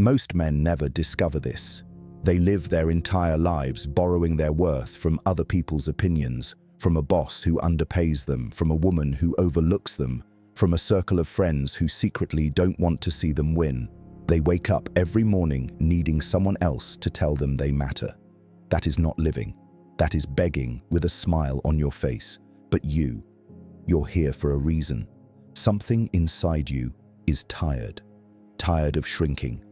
Most men never discover this. They live their entire lives borrowing their worth from other people's opinions, from a boss who underpays them, from a woman who overlooks them, from a circle of friends who secretly don't want to see them win. They wake up every morning needing someone else to tell them they matter. That is not living. That is begging with a smile on your face. But you're here for a reason. Something inside you is tired. Tired of shrinking.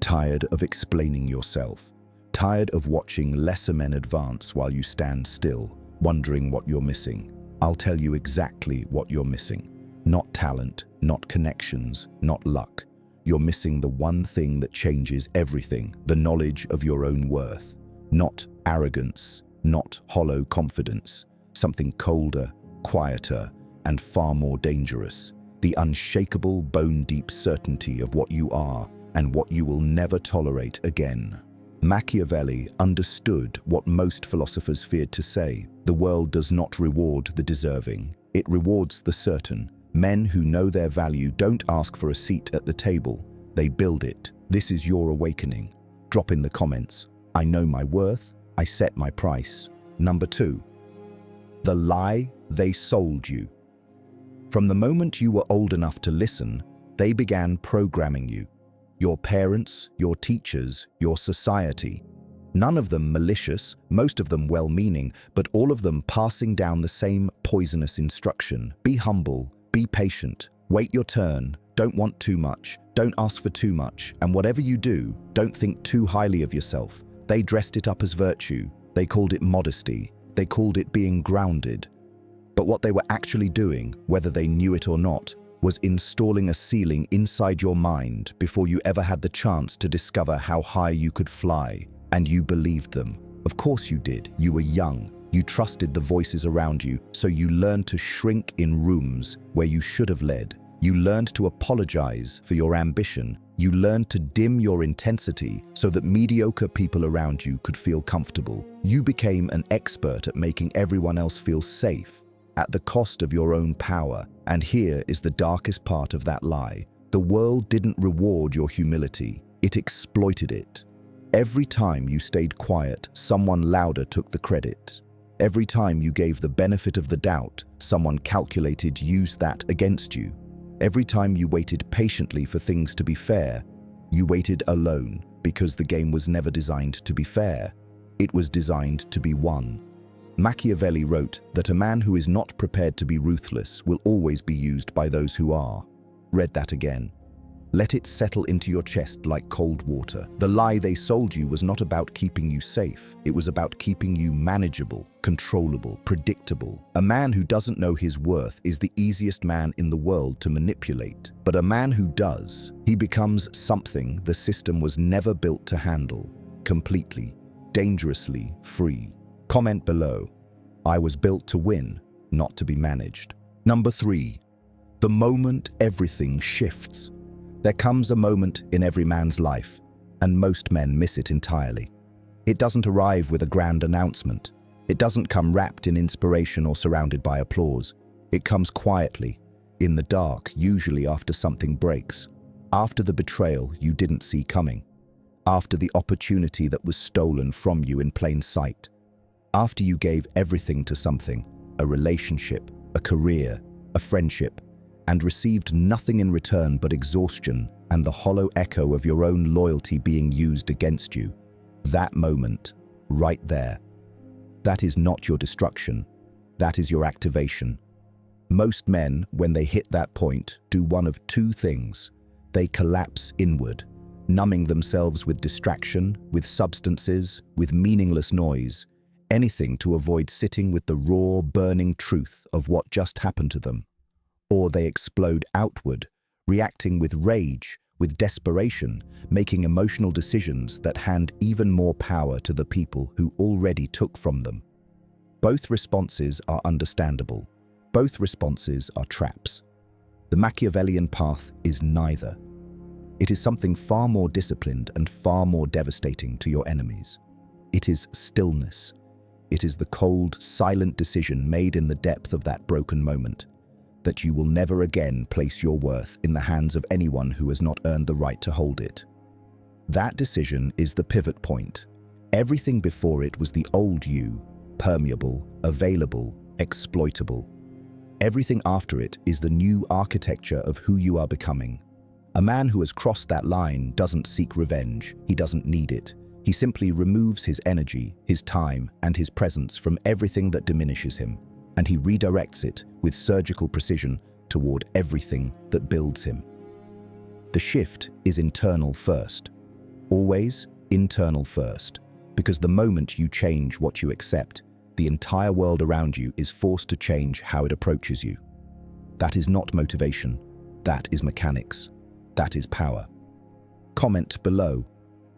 Tired of explaining yourself. Tired of watching lesser men advance while you stand still, wondering what you're missing. I'll tell you exactly what you're missing. Not talent, not connections, not luck. You're missing the one thing that changes everything, the knowledge of your own worth. Not arrogance, not hollow confidence. Something colder, quieter, and far more dangerous. The unshakable, bone-deep certainty of what you are and what you will never tolerate again. Machiavelli understood what most philosophers feared to say. The world does not reward the deserving. It rewards the certain. Men who know their value don't ask for a seat at the table. They build it. This is your awakening. Drop in the comments. I know my worth. I set my price. Number 2. The lie they sold you. From the moment you were old enough to listen, they began programming you. Your parents, your teachers, your society. None of them malicious, most of them well-meaning, but all of them passing down the same poisonous instruction. Be humble, be patient, wait your turn, don't want too much, don't ask for too much, and whatever you do, don't think too highly of yourself. They dressed it up as virtue. They called it modesty. They called it being grounded. But what they were actually doing, whether they knew it or not, was installing a ceiling inside your mind before you ever had the chance to discover how high you could fly. And you believed them. Of course you did. You were young. You trusted the voices around you, so you learned to shrink in rooms where you should have led. You learned to apologize for your ambition. You learned to dim your intensity so that mediocre people around you could feel comfortable. You became an expert at making everyone else feel safe, at the cost of your own power. And here is the darkest part of that lie. The world didn't reward your humility. It exploited it. Every time you stayed quiet, someone louder took the credit. Every time you gave the benefit of the doubt, someone calculated used that against you. Every time you waited patiently for things to be fair, you waited alone because the game was never designed to be fair. It was designed to be won. Machiavelli wrote that a man who is not prepared to be ruthless will always be used by those who are. Read that again. Let it settle into your chest like cold water. The lie they sold you was not about keeping you safe. It was about keeping you manageable, controllable, predictable. A man who doesn't know his worth is the easiest man in the world to manipulate. But a man who does, he becomes something the system was never built to handle. Completely, dangerously free. Comment below. I was built to win, not to be managed. Number 3. The moment everything shifts. There comes a moment in every man's life, and most men miss it entirely. It doesn't arrive with a grand announcement. It doesn't come wrapped in inspiration or surrounded by applause. It comes quietly, in the dark, usually after something breaks. After the betrayal you didn't see coming. After the opportunity that was stolen from you in plain sight. After you gave everything to something, a relationship, a career, a friendship, and received nothing in return but exhaustion and the hollow echo of your own loyalty being used against you. That moment, right there, that is not your destruction, that is your activation. Most men, when they hit that point, do one of two things. They collapse inward, numbing themselves with distraction, with substances, with meaningless noise, anything to avoid sitting with the raw, burning truth of what just happened to them. Or they explode outward, reacting with rage, with desperation, making emotional decisions that hand even more power to the people who already took from them. Both responses are understandable. Both responses are traps. The Machiavellian path is neither. It is something far more disciplined and far more devastating to your enemies. It is stillness. It is the cold, silent decision made in the depth of that broken moment, that you will never again place your worth in the hands of anyone who has not earned the right to hold it. That decision is the pivot point. Everything before it was the old you, permeable, available, exploitable. Everything after it is the new architecture of who you are becoming. A man who has crossed that line doesn't seek revenge. He doesn't need it. He simply removes his energy, his time, and his presence from everything that diminishes him, and he redirects it with surgical precision toward everything that builds him. The shift is internal first. Always internal first, because the moment you change what you accept, the entire world around you is forced to change how it approaches you. That is not motivation. That is mechanics. That is power. Comment below.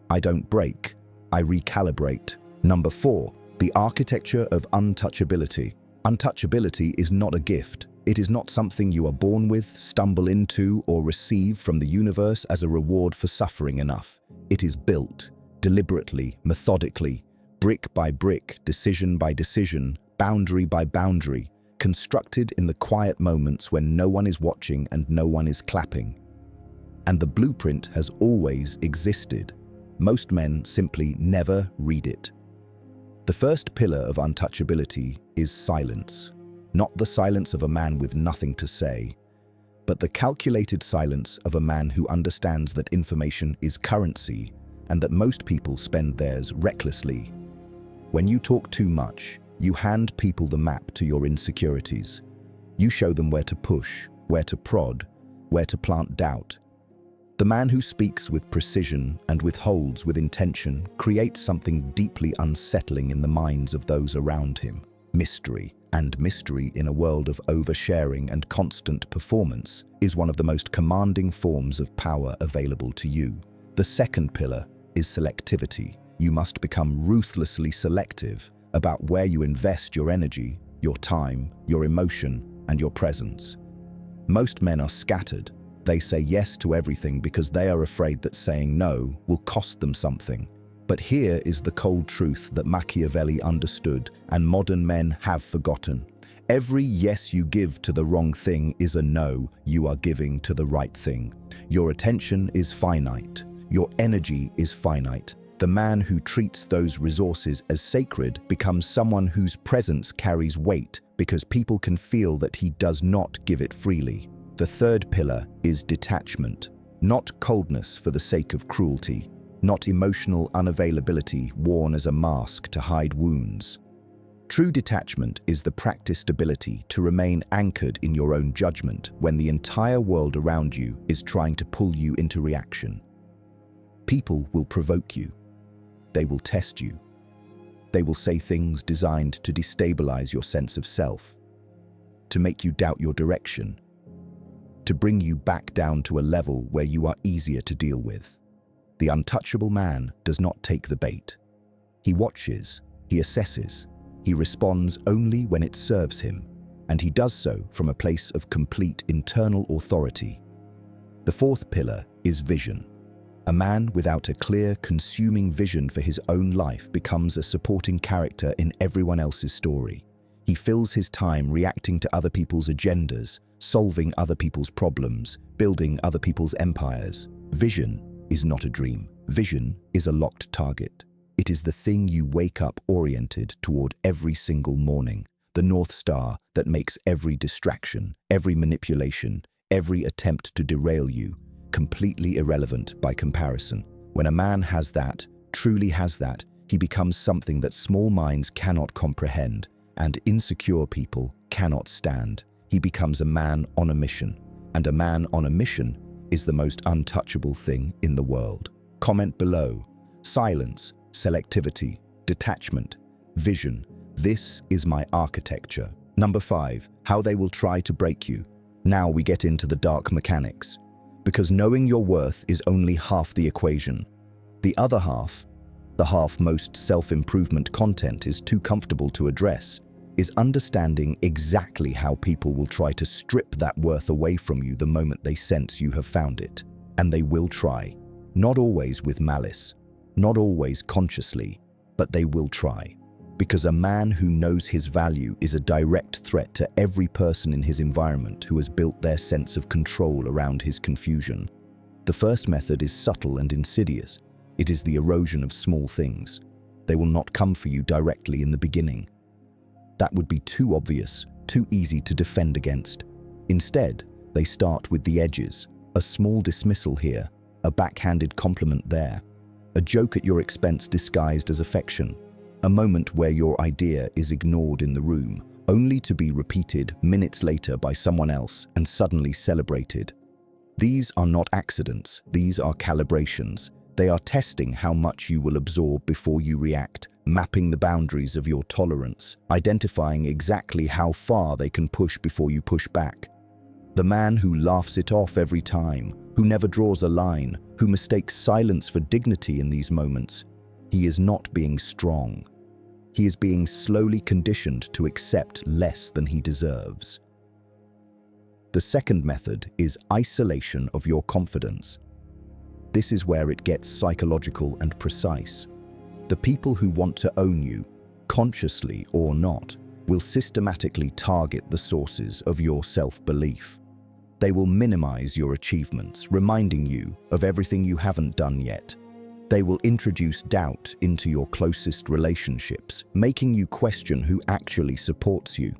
I don't break, I recalibrate. Number 4, the architecture of untouchability. Untouchability is not a gift. It is not something you are born with, stumble into, or receive from the universe as a reward for suffering enough. It is built, deliberately, methodically, brick by brick, decision by decision, boundary by boundary, constructed in the quiet moments when no one is watching and no one is clapping. And the blueprint has always existed. Most men simply never read it. The first pillar of untouchability is silence. Not the silence of a man with nothing to say, but the calculated silence of a man who understands that information is currency and that most people spend theirs recklessly. When you talk too much, you hand people the map to your insecurities. You show them where to push, where to prod, where to plant doubt. The man who speaks with precision and withholds with intention creates something deeply unsettling in the minds of those around him. Mystery. And mystery in a world of oversharing and constant performance is one of the most commanding forms of power available to you. The second pillar is selectivity. You must become ruthlessly selective about where you invest your energy, your time, your emotion, and your presence. Most men are scattered. They say yes to everything because they are afraid that saying no will cost them something. But here is the cold truth that Machiavelli understood and modern men have forgotten. Every yes you give to the wrong thing is a no you are giving to the right thing. Your attention is finite. Your energy is finite. The man who treats those resources as sacred becomes someone whose presence carries weight because people can feel that he does not give it freely. The third pillar is detachment, not coldness for the sake of cruelty, not emotional unavailability worn as a mask to hide wounds. True detachment is the practiced ability to remain anchored in your own judgment when the entire world around you is trying to pull you into reaction. People will provoke you. They will test you. They will say things designed to destabilize your sense of self, to make you doubt your direction, to bring you back down to a level where you are easier to deal with. The untouchable man does not take the bait. He watches, he assesses, he responds only when it serves him, and he does so from a place of complete internal authority. The fourth pillar is vision. A man without a clear, consuming vision for his own life becomes a supporting character in everyone else's story. He fills his time reacting to other people's agendas, solving other people's problems, building other people's empires. Vision is not a dream. Vision is a locked target. It is the thing you wake up oriented toward every single morning, the North Star that makes every distraction, every manipulation, every attempt to derail you completely irrelevant by comparison. When a man has that, truly has that, he becomes something that small minds cannot comprehend and insecure people cannot stand. He becomes a man on a mission, and a man on a mission is the most untouchable thing in the world. Comment below. Silence, selectivity, detachment, vision. This is my architecture. Number 5, how they will try to break you. Now we get into the dark mechanics. Because knowing your worth is only half the equation. The other half, the half most self-improvement content is too comfortable to address, is understanding exactly how people will try to strip that worth away from you the moment they sense you have found it. And they will try. Not always with malice, not always consciously, but they will try. Because a man who knows his value is a direct threat to every person in his environment who has built their sense of control around his confusion. The first method is subtle and insidious. It is the erosion of small things. They will not come for you directly in the beginning. That would be too obvious, too easy to defend against. Instead, they start with the edges, a small dismissal here, a backhanded compliment there, a joke at your expense disguised as affection, a moment where your idea is ignored in the room, only to be repeated minutes later by someone else and suddenly celebrated. These are not accidents, these are calibrations. They are testing how much you will absorb before you react, mapping the boundaries of your tolerance, identifying exactly how far they can push before you push back. The man who laughs it off every time, who never draws a line, who mistakes silence for dignity in these moments, he is not being strong. He is being slowly conditioned to accept less than he deserves. The second method is isolation of your confidence. This is where it gets psychological and precise. The people who want to own you, consciously or not, will systematically target the sources of your self-belief. They will minimize your achievements, reminding you of everything you haven't done yet. They will introduce doubt into your closest relationships, making you question who actually supports you.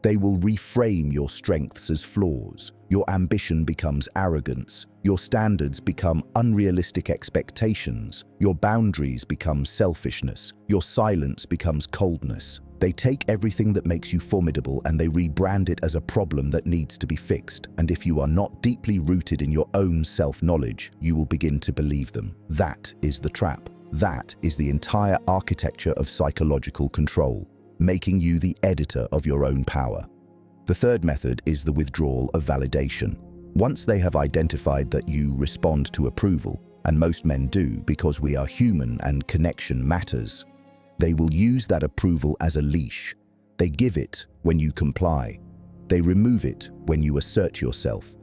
They will reframe your strengths as flaws. Your ambition becomes arrogance. Your standards become unrealistic expectations. Your boundaries become selfishness. Your silence becomes coldness. They take everything that makes you formidable and they rebrand it as a problem that needs to be fixed. And if you are not deeply rooted in your own self-knowledge, you will begin to believe them. That is the trap. That is the entire architecture of psychological control, making you the editor of your own power. The third method is the withdrawal of validation. Once they have identified that you respond to approval, and most men do because we are human and connection matters, they will use that approval as a leash. They give it when you comply. They remove it when you assert yourself.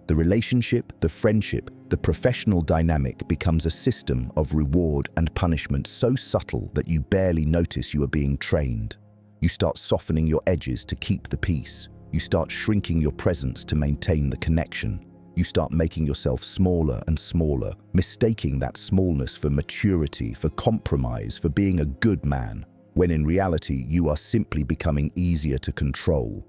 The relationship, the friendship, the professional dynamic becomes a system of reward and punishment so subtle that you barely notice you are being trained. You start softening your edges to keep the peace. You start shrinking your presence to maintain the connection. You start making yourself smaller and smaller, mistaking that smallness for maturity, for compromise, for being a good man, when in reality you are simply becoming easier to control.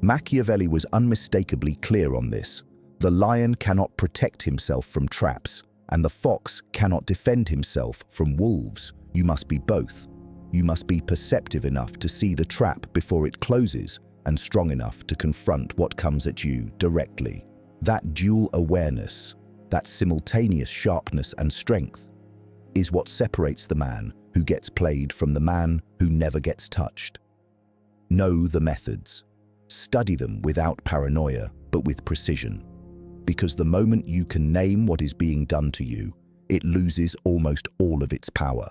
Machiavelli was unmistakably clear on this. The lion cannot protect himself from traps, and the fox cannot defend himself from wolves. You must be both. You must be perceptive enough to see the trap before it closes, and strong enough to confront what comes at you directly. That dual awareness, that simultaneous sharpness and strength, is what separates the man who gets played from the man who never gets touched. Know the methods. Study them without paranoia, but with precision. Because the moment you can name what is being done to you, it loses almost all of its power.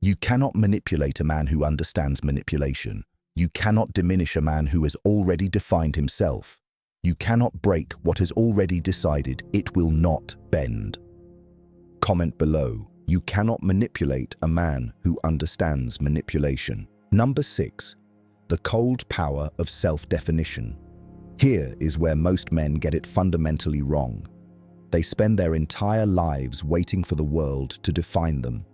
You cannot manipulate a man who understands manipulation. You cannot diminish a man who has already defined himself. You cannot break what has already decided it will not bend. Comment below. You cannot manipulate a man who understands manipulation. Number 6. The cold power of self-definition. Here is where most men get it fundamentally wrong. They spend their entire lives waiting for the world to define them,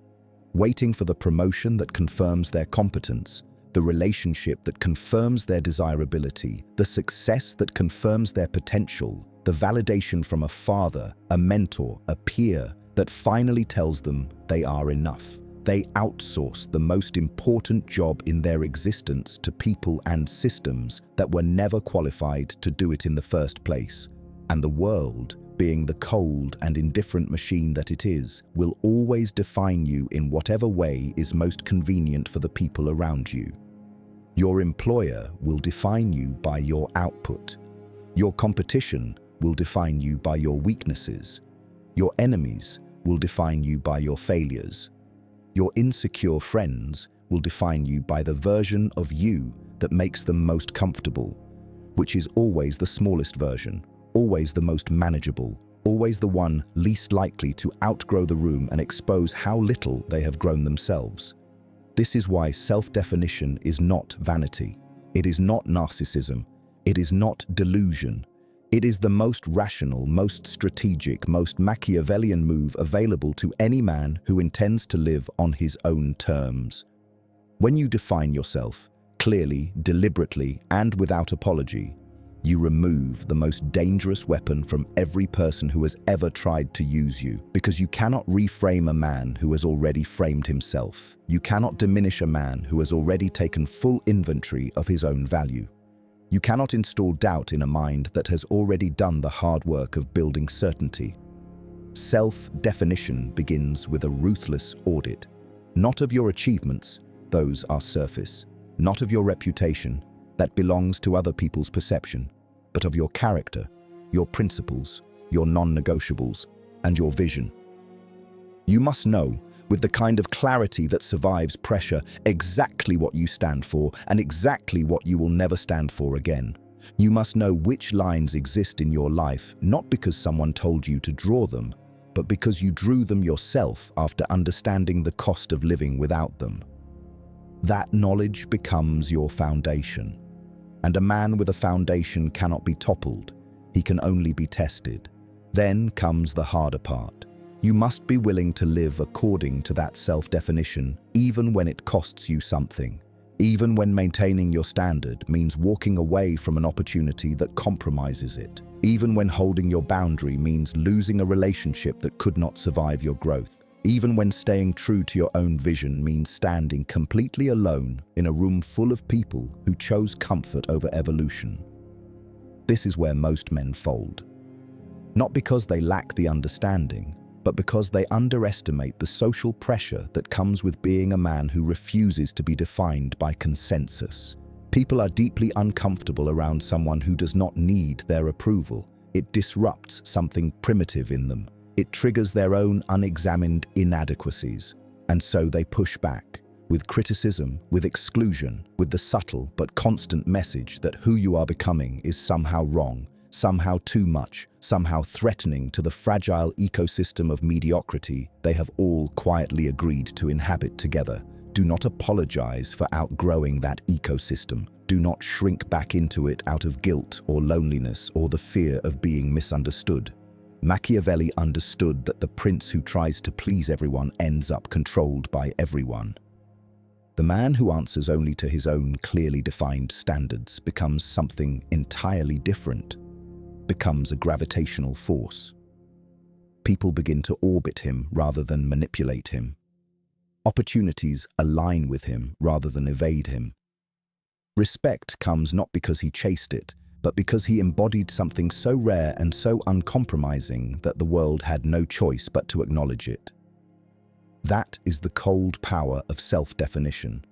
waiting for the promotion that confirms their competence, the relationship that confirms their desirability, the success that confirms their potential, the validation from a father, a mentor, a peer that finally tells them they are enough. They outsource the most important job in their existence to people and systems that were never qualified to do it in the first place. And the world, being the cold and indifferent machine that it is, will always define you in whatever way is most convenient for the people around you. Your employer will define you by your output. Your competition will define you by your weaknesses. Your enemies will define you by your failures. Your insecure friends will define you by the version of you that makes them most comfortable, which is always the smallest version, always the most manageable, always the one least likely to outgrow the room and expose how little they have grown themselves. This is why self-definition is not vanity. It is not narcissism. It is not delusion. It is the most rational, most strategic, most Machiavellian move available to any man who intends to live on his own terms. When you define yourself, clearly, deliberately, and without apology, you remove the most dangerous weapon from every person who has ever tried to use you, because you cannot reframe a man who has already framed himself. You cannot diminish a man who has already taken full inventory of his own value. You cannot install doubt in a mind that has already done the hard work of building certainty. Self-definition begins with a ruthless audit, not of your achievements, those are surface, not of your reputation, that belongs to other people's perception, but of your character, your principles, your non-negotiables, and your vision. You must know, with the kind of clarity that survives pressure, exactly what you stand for and exactly what you will never stand for again. You must know which lines exist in your life, not because someone told you to draw them, but because you drew them yourself after understanding the cost of living without them. That knowledge becomes your foundation. And a man with a foundation cannot be toppled, he can only be tested. Then comes the harder part. You must be willing to live according to that self-definition, even when it costs you something. Even when maintaining your standard means walking away from an opportunity that compromises it. Even when holding your boundary means losing a relationship that could not survive your growth. Even when staying true to your own vision means standing completely alone in a room full of people who chose comfort over evolution. This is where most men fold. Not because they lack the understanding, but because they underestimate the social pressure that comes with being a man who refuses to be defined by consensus. People are deeply uncomfortable around someone who does not need their approval. It disrupts something primitive in them. It triggers their own unexamined inadequacies, and so they push back, with criticism, with exclusion, with the subtle but constant message that who you are becoming is somehow wrong, somehow too much, somehow threatening to the fragile ecosystem of mediocrity they have all quietly agreed to inhabit together. Do not apologize for outgrowing that ecosystem. Do not shrink back into it out of guilt or loneliness or the fear of being misunderstood. Machiavelli understood that the prince who tries to please everyone ends up controlled by everyone. The man who answers only to his own clearly defined standards becomes something entirely different, becomes a gravitational force. People begin to orbit him rather than manipulate him. Opportunities align with him rather than evade him. Respect comes not because he chased it, but because he embodied something so rare and so uncompromising that the world had no choice but to acknowledge it. That is the cold power of self-definition.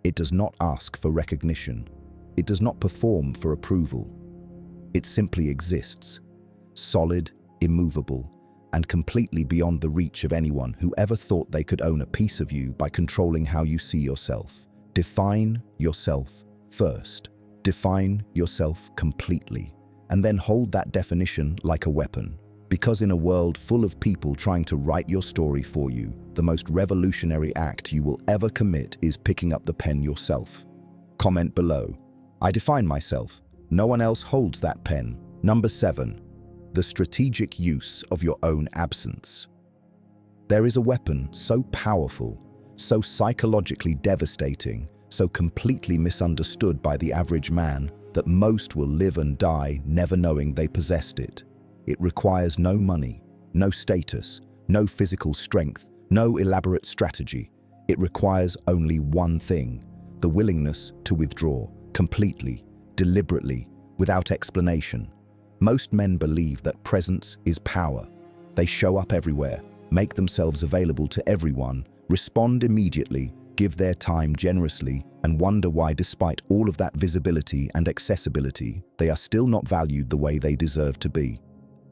It does not ask for recognition. It does not perform for approval. It simply exists, solid, immovable, and completely beyond the reach of anyone who ever thought they could own a piece of you by controlling how you see yourself. Define yourself first. Define yourself completely, and then hold that definition like a weapon. Because in a world full of people trying to write your story for you, the most revolutionary act you will ever commit is picking up the pen yourself. Comment below. I define myself. No one else holds that pen. Number 7. The strategic use of your own absence. There is a weapon so powerful, so psychologically devastating, so completely misunderstood by the average man that most will live and die never knowing they possessed it. It requires no money, no status, no physical strength, no elaborate strategy. It requires only one thing: the willingness to withdraw, completely, deliberately, without explanation. Most men believe that presence is power. They show up everywhere, make themselves available to everyone, respond immediately, give their time generously, and wonder why, despite all of that visibility and accessibility, they are still not valued the way they deserve to be.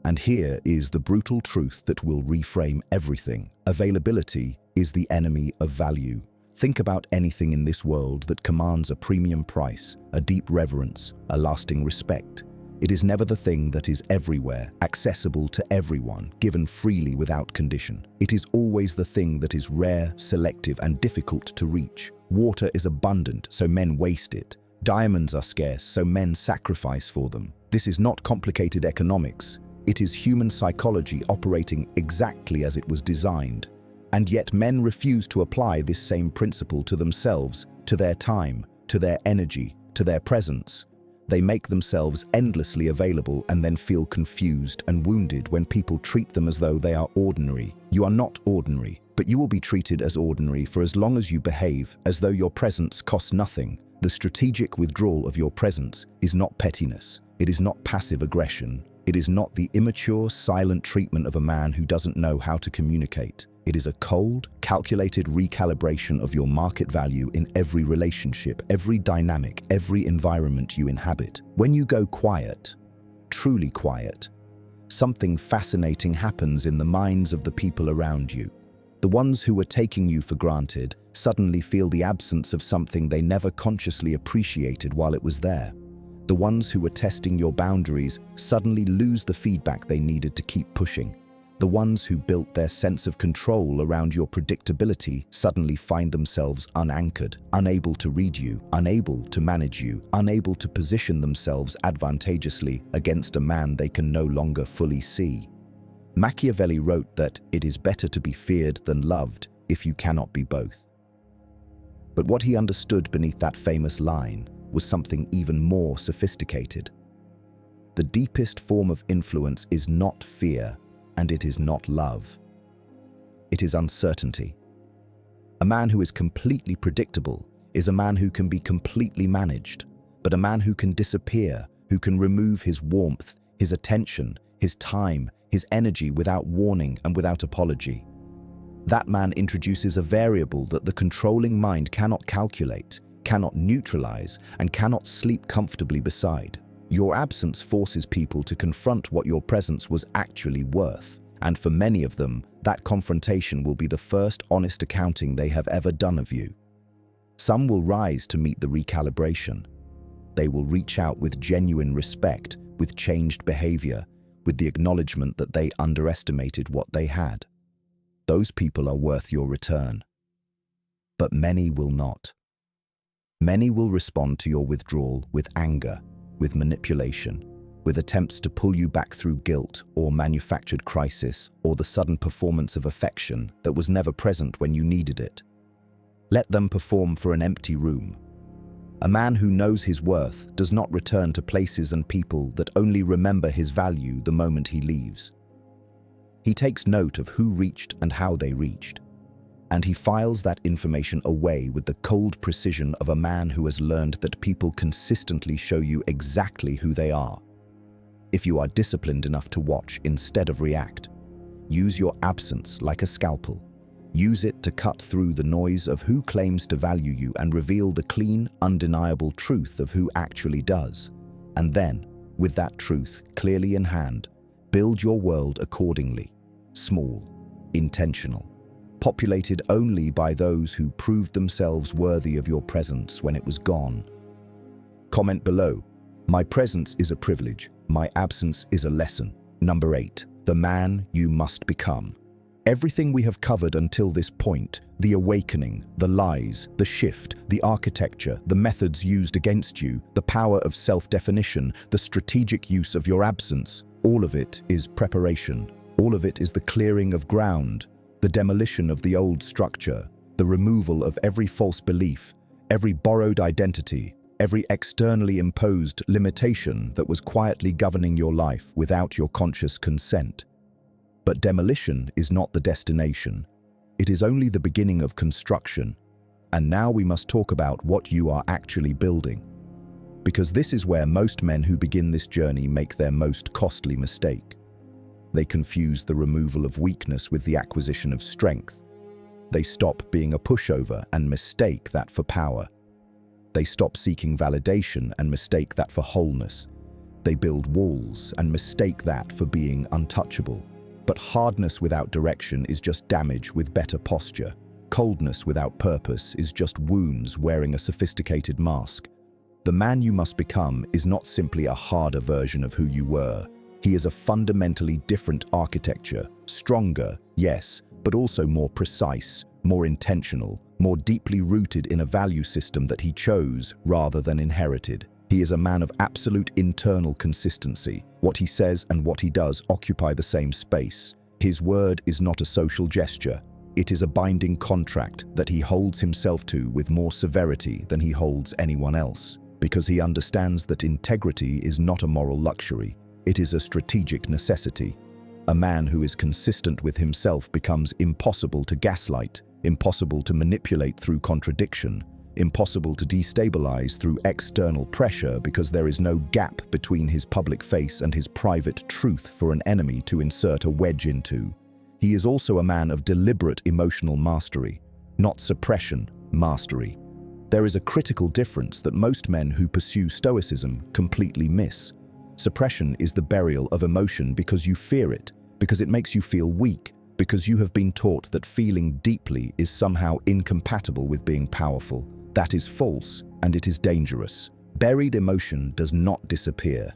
And here is the brutal truth that will reframe everything. Availability is the enemy of value. Think about anything in this world that commands a premium price, a deep reverence, a lasting respect. It is never the thing that is everywhere, accessible to everyone, given freely without condition. It is always the thing that is rare, selective, and difficult to reach. Water is abundant, so men waste it. Diamonds are scarce, so men sacrifice for them. This is not complicated economics. It is human psychology operating exactly as it was designed. And yet men refuse to apply this same principle to themselves, to their time, to their energy, to their presence. They make themselves endlessly available and then feel confused and wounded when people treat them as though they are ordinary. You are not ordinary, but you will be treated as ordinary for as long as you behave as though your presence costs nothing. The strategic withdrawal of your presence is not pettiness. It is not passive aggression. It is not the immature, silent treatment of a man who doesn't know how to communicate. It is a cold, calculated recalibration of your market value in every relationship, every dynamic, every environment you inhabit. When you go quiet, truly quiet, something fascinating happens in the minds of the people around you. The ones who were taking you for granted suddenly feel the absence of something they never consciously appreciated while it was there. The ones who were testing your boundaries suddenly lose the feedback they needed to keep pushing. The ones who built their sense of control around your predictability suddenly find themselves unanchored, unable to read you, unable to manage you, unable to position themselves advantageously against a man they can no longer fully see. Machiavelli wrote that it is better to be feared than loved if you cannot be both. But what he understood beneath that famous line was something even more sophisticated. The deepest form of influence is not fear, and it is not love. It is uncertainty. A man who is completely predictable is a man who can be completely managed, but a man who can disappear, who can remove his warmth, his attention, his time, his energy without warning and without apology. That man introduces a variable that the controlling mind cannot calculate, cannot neutralize, and cannot sleep comfortably beside. Your absence forces people to confront what your presence was actually worth, and for many of them, that confrontation will be the first honest accounting they have ever done of you. Some will rise to meet the recalibration. They will reach out with genuine respect, with changed behavior, with the acknowledgement that they underestimated what they had. Those people are worth your return. But many will not. Many will respond to your withdrawal with anger, with manipulation, with attempts to pull you back through guilt or manufactured crisis or the sudden performance of affection that was never present when you needed it. Let them perform for an empty room. A man who knows his worth does not return to places and people that only remember his value the moment he leaves. He takes note of who reached and how they reached, and he files that information away with the cold precision of a man who has learned that people consistently show you exactly who they are. If you are disciplined enough to watch instead of react, use your absence like a scalpel. Use it to cut through the noise of who claims to value you and reveal the clean, undeniable truth of who actually does. And then, with that truth clearly in hand, build your world accordingly. Small, intentional, populated only by those who proved themselves worthy of your presence when it was gone. Comment below. My presence is a privilege. My absence is a lesson. Number 8. The man you must become. Everything we have covered until this point, the awakening, the lies, the shift, the architecture, the methods used against you, the power of self-definition, the strategic use of your absence, all of it is preparation. All of it is the clearing of ground, the demolition of the old structure, the removal of every false belief, every borrowed identity, every externally imposed limitation that was quietly governing your life without your conscious consent. But demolition is not the destination. It is only the beginning of construction. And now we must talk about what you are actually building. Because this is where most men who begin this journey make their most costly mistake. They confuse the removal of weakness with the acquisition of strength. They stop being a pushover and mistake that for power. They stop seeking validation and mistake that for wholeness. They build walls and mistake that for being untouchable. But hardness without direction is just damage with better posture. Coldness without purpose is just wounds wearing a sophisticated mask. The man you must become is not simply a harder version of who you were. He is a fundamentally different architecture, stronger, yes, but also more precise, more intentional, more deeply rooted in a value system that he chose rather than inherited. He is a man of absolute internal consistency. What he says and what he does occupy the same space. His word is not a social gesture. It is a binding contract that he holds himself to with more severity than he holds anyone else, because he understands that integrity is not a moral luxury. It is a strategic necessity. A man who is consistent with himself becomes impossible to gaslight, impossible to manipulate through contradiction, impossible to destabilize through external pressure, because there is no gap between his public face and his private truth for an enemy to insert a wedge into. He is also a man of deliberate emotional mastery, not suppression, mastery. There is a critical difference that most men who pursue Stoicism completely miss. Suppression is the burial of emotion because you fear it, because it makes you feel weak, because you have been taught that feeling deeply is somehow incompatible with being powerful. That is false, and it is dangerous. Buried emotion does not disappear.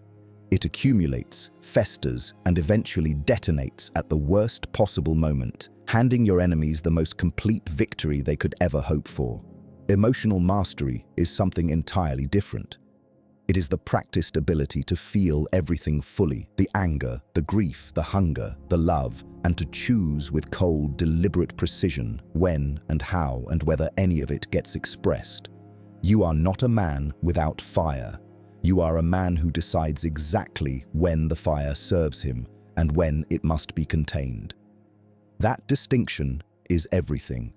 It accumulates, festers, and eventually detonates at the worst possible moment, handing your enemies the most complete victory they could ever hope for. Emotional mastery is something entirely different. It is the practiced ability to feel everything fully, the anger, the grief, the hunger, the love, and to choose with cold, deliberate precision when and how and whether any of it gets expressed. You are not a man without fire. You are a man who decides exactly when the fire serves him and when it must be contained. That distinction is everything.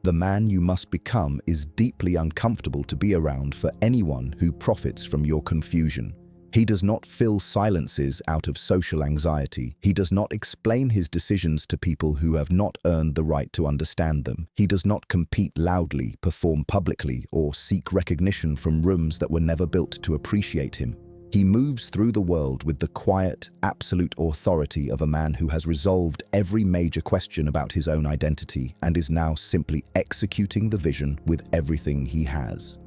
The man you must become is deeply uncomfortable to be around for anyone who profits from your confusion. He does not fill silences out of social anxiety. He does not explain his decisions to people who have not earned the right to understand them. He does not compete loudly, perform publicly, or seek recognition from rooms that were never built to appreciate him. He moves through the world with the quiet, absolute authority of a man who has resolved every major question about his own identity and is now simply executing the vision with everything he has.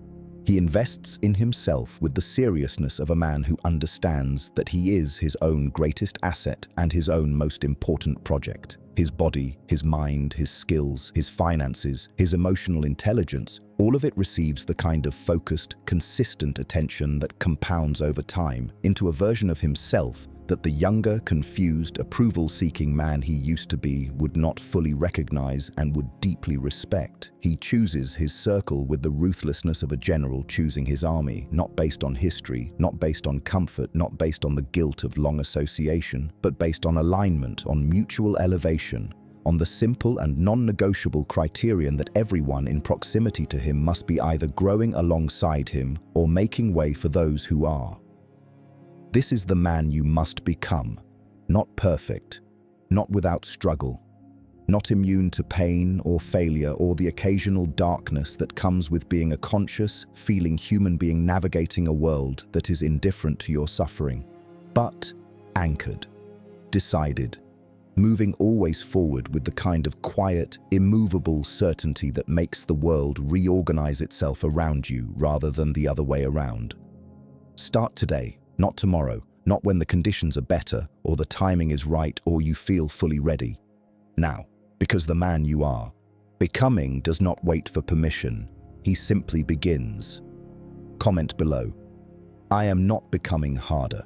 He invests in himself with the seriousness of a man who understands that he is his own greatest asset and his own most important project. His body, his mind, his skills, his finances, his emotional intelligence, all of it receives the kind of focused, consistent attention that compounds over time into a version of himself that the younger, confused, approval-seeking man he used to be would not fully recognize and would deeply respect. He chooses his circle with the ruthlessness of a general choosing his army, not based on history, not based on comfort, not based on the guilt of long association, but based on alignment, on mutual elevation, on the simple and non-negotiable criterion that everyone in proximity to him must be either growing alongside him or making way for those who are. This is the man you must become, not perfect, not without struggle, not immune to pain or failure or the occasional darkness that comes with being a conscious, feeling human being navigating a world that is indifferent to your suffering, but anchored, decided, moving always forward with the kind of quiet, immovable certainty that makes the world reorganize itself around you rather than the other way around. Start today. Not tomorrow, not when the conditions are better, or the timing is right, or you feel fully ready. Now, because the man you are. Becoming does not wait for permission. He simply begins. Comment below. I am not becoming harder.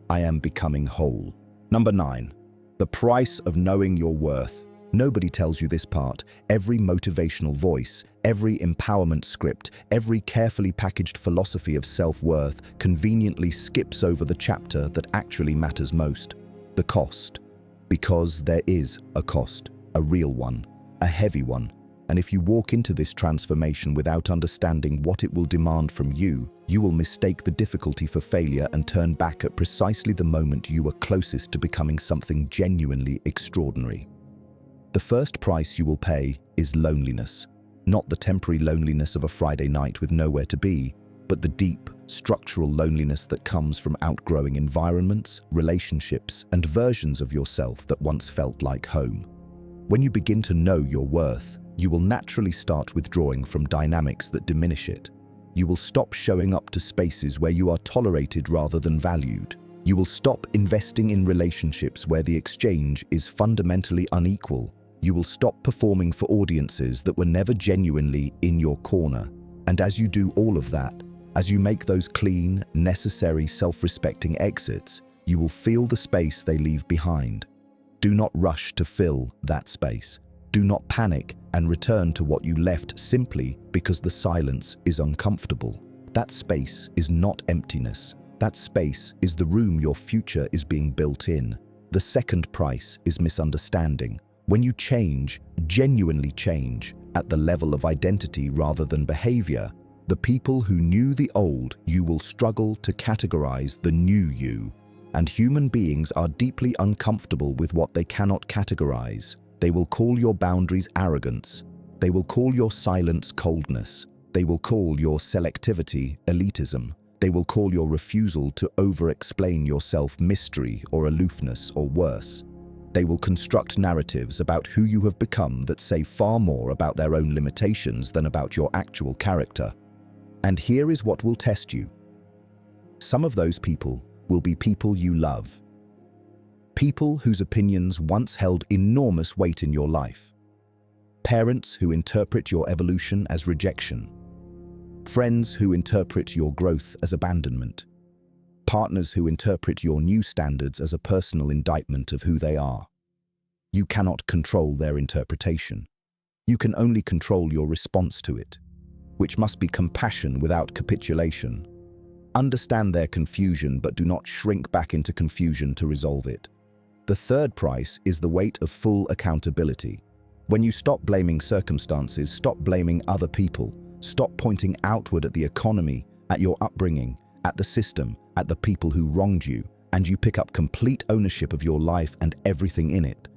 I am becoming whole. Number 9. The price of knowing your worth. Nobody tells you this part. Every motivational voice, every empowerment script, every carefully packaged philosophy of self-worth conveniently skips over the chapter that actually matters most, the cost. Because there is a cost, a real one, a heavy one. And if you walk into this transformation without understanding what it will demand from you, you will mistake the difficulty for failure and turn back at precisely the moment you were closest to becoming something genuinely extraordinary. The first price you will pay is loneliness. Not the temporary loneliness of a Friday night with nowhere to be, but the deep, structural loneliness that comes from outgrowing environments, relationships, and versions of yourself that once felt like home. When you begin to know your worth, you will naturally start withdrawing from dynamics that diminish it. You will stop showing up to spaces where you are tolerated rather than valued. You will stop investing in relationships where the exchange is fundamentally unequal. You will stop performing for audiences that were never genuinely in your corner. And as you do all of that, As you make those clean, necessary, self-respecting exits, you will feel the space they leave behind. Do not rush to fill that space. Do not panic and return to what you left simply because the silence is uncomfortable. That space is not emptiness. That space is the room your future is being built in. The second price is misunderstanding. When you change, genuinely change, at the level of identity rather than behavior, the people who knew the old you will struggle to categorize the new you. And human beings are deeply uncomfortable with what they cannot categorize. They will call your boundaries arrogance. They will call your silence coldness. They will call your selectivity elitism. They will call your refusal to over-explain yourself mystery or aloofness or worse. They will construct narratives about who you have become that say far more about their own limitations than about your actual character. And here is what will test you. Some of those people will be people you love. People whose opinions once held enormous weight in your life. Parents who interpret your evolution as rejection. Friends who interpret your growth as abandonment. Partners who interpret your new standards as a personal indictment of who they are. You cannot control their interpretation. You can only control your response to it, which must be compassion without capitulation. Understand their confusion, but do not shrink back into confusion to resolve it. The third price is the weight of full accountability. When you stop blaming circumstances, stop blaming other people, stop pointing outward at the economy, at your upbringing, at the system, at the people who wronged you, and you pick up complete ownership of your life and everything in it.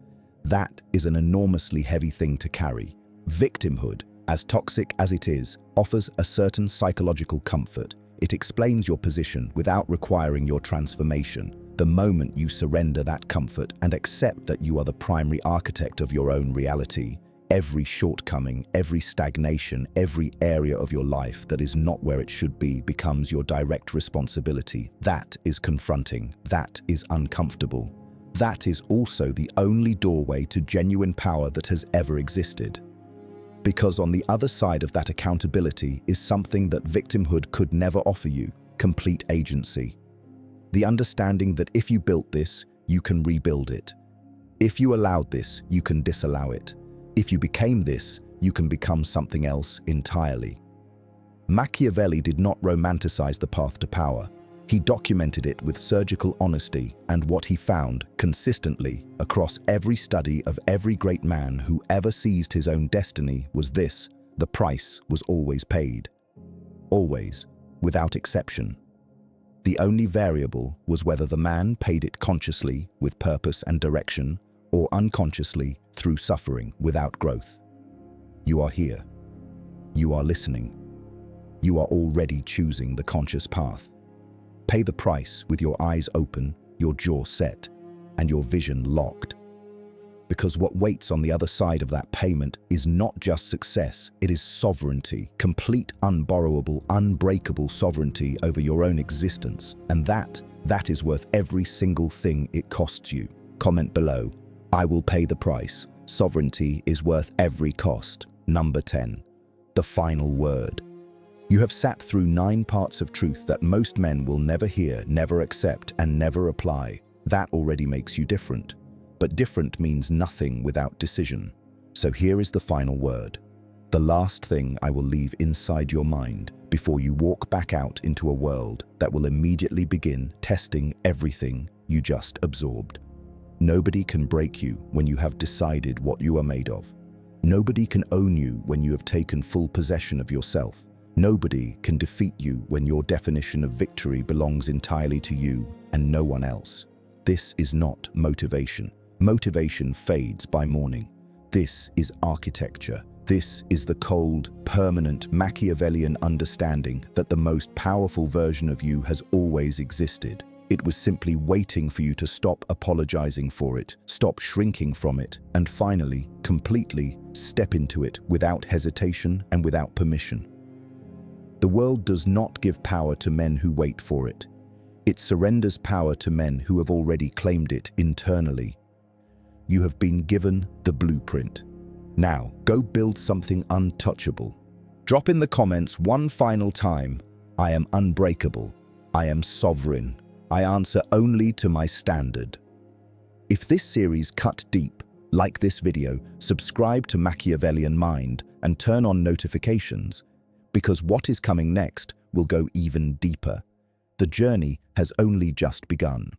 That is an enormously heavy thing to carry. Victimhood, as toxic as it is, offers a certain psychological comfort. It explains your position without requiring your transformation. The moment you surrender that comfort and accept that you are the primary architect of your own reality, every shortcoming, every stagnation, every area of your life that is not where it should be becomes your direct responsibility. That is confronting. That is uncomfortable. That is also the only doorway to genuine power that has ever existed. Because on the other side of that accountability is something that victimhood could never offer you: complete agency. The understanding that if you built this, you can rebuild it. If you allowed this, you can disallow it. If you became this, you can become something else entirely. Machiavelli did not romanticize the path to power. He documented it with surgical honesty, and what he found consistently across every study of every great man who ever seized his own destiny was this: the price was always paid. Always, without exception. The only variable was whether the man paid it consciously, with purpose and direction, or unconsciously, through suffering, without growth. You are here. You are listening. You are already choosing the conscious path. Pay the price with your eyes open, your jaw set, and your vision locked. Because what waits on the other side of that payment is not just success, it is sovereignty, complete, unborrowable, unbreakable sovereignty over your own existence. And that is worth every single thing it costs you. Comment below: I will pay the price. Sovereignty is worth every cost. Number 10. The final word. You have sat through 9 parts of truth that most men will never hear, never accept, and never apply. That already makes you different. But different means nothing without decision. So here is the final word. The last thing I will leave inside your mind before you walk back out into a world that will immediately begin testing everything you just absorbed. Nobody can break you when you have decided what you are made of. Nobody can own you when you have taken full possession of yourself. Nobody can defeat you when your definition of victory belongs entirely to you and no one else. This is not motivation. Motivation fades by morning. This is architecture. This is the cold, permanent Machiavellian understanding that the most powerful version of you has always existed. It was simply waiting for you to stop apologizing for it, stop shrinking from it, and finally, completely step into it without hesitation and without permission. The world does not give power to men who wait for it. It surrenders power to men who have already claimed it internally. You have been given the blueprint. Now, go build something untouchable. Drop in the comments one final time: I am unbreakable. I am sovereign. I answer only to my standard. If this series cut deep, like this video, subscribe to Machiavellian Mind and turn on notifications, because what is coming next will go even deeper. The journey has only just begun.